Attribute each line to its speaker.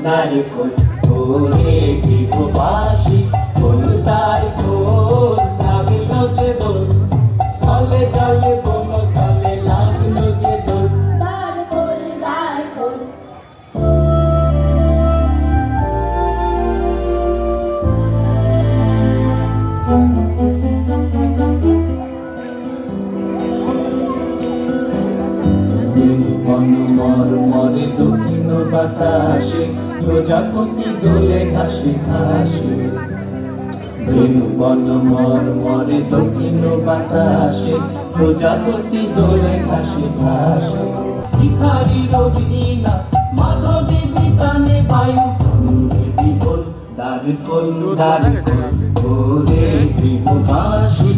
Speaker 1: তার খোল ওরে গৃহবাসী খোল তার খোল লাগলো যে দোল চলে চলে কোনো চলে লাগলো যে দোল
Speaker 2: তার খোল তার খোল।
Speaker 1: মরে দক্ষিণ বাতাসে প্রজাপতি দোলে ঘাসে ঘাসে বন মরে দক্ষিণ বাতাসে প্রজাপতি দোলে ঘাসে ঘাসে ভিখারি রোগিনা মাধবী বিতানে বায়ু দেবী বল দ্বার খোল দ্বার খোল ওরে গৃহবাসী